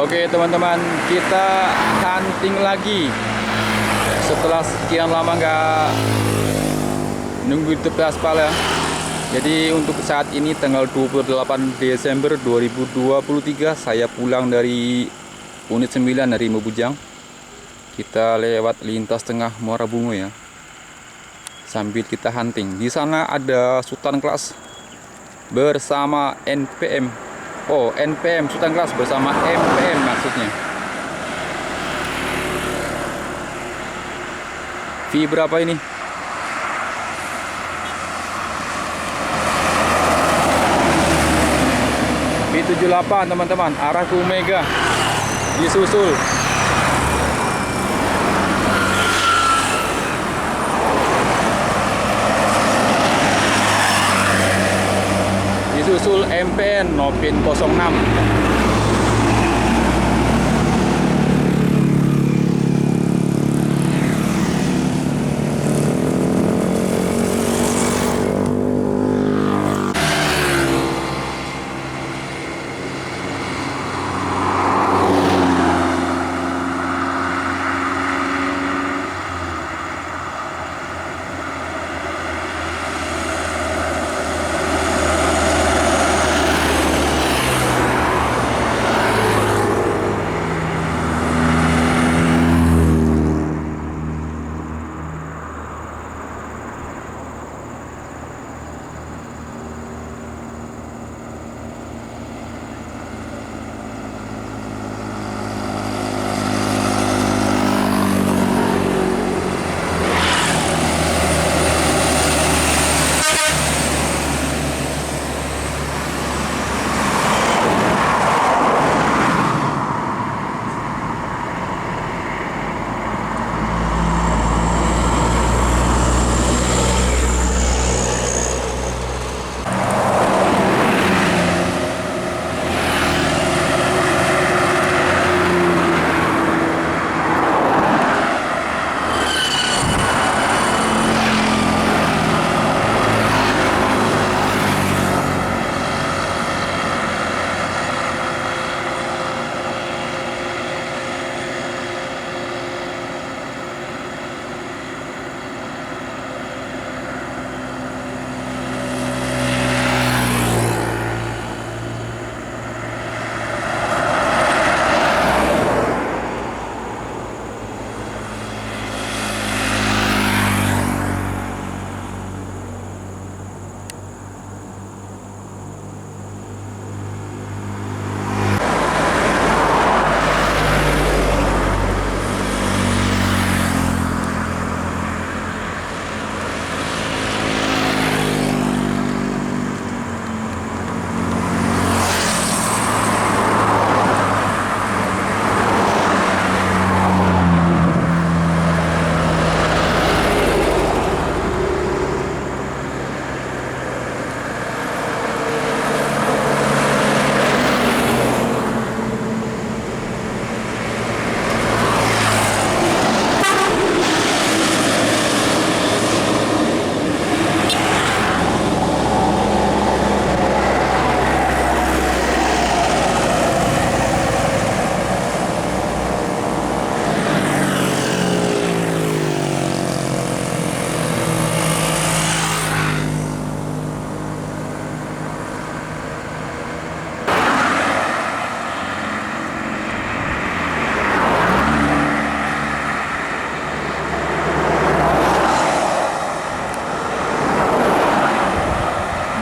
Oke teman-teman, kita hunting lagi. Setelah sekian lama nggak nunggu di tepi aspal ya. Jadi untuk saat ini tanggal 28 Desember 2023 saya pulang dari unit 9 dari Mebujang. Kita lewat lintas tengah Muara Bungo ya. Sambil kita hunting. Di sana ada Sultan Kelas bersama NPM. Oh, NPM Sultan Kelas bersama MPM maksudnya. V berapa ini? V78 teman-teman, arah ke Omega. Disusul. Disusul MPN Nopin 06.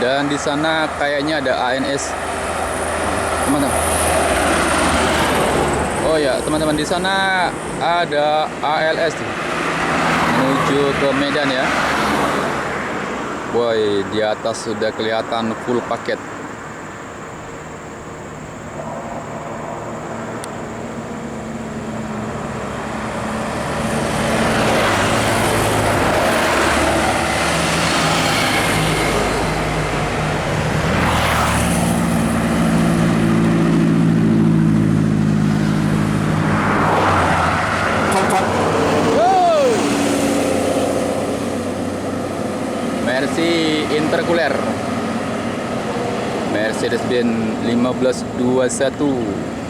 Dan di sana kayaknya ada ANS. Teman-teman. Oh ya, teman-teman, di sana ada ALS tuh. Menuju ke Medan ya. Boy, di atas sudah kelihatan full paket. Mercy intercooler Mercedes-Benz 1521.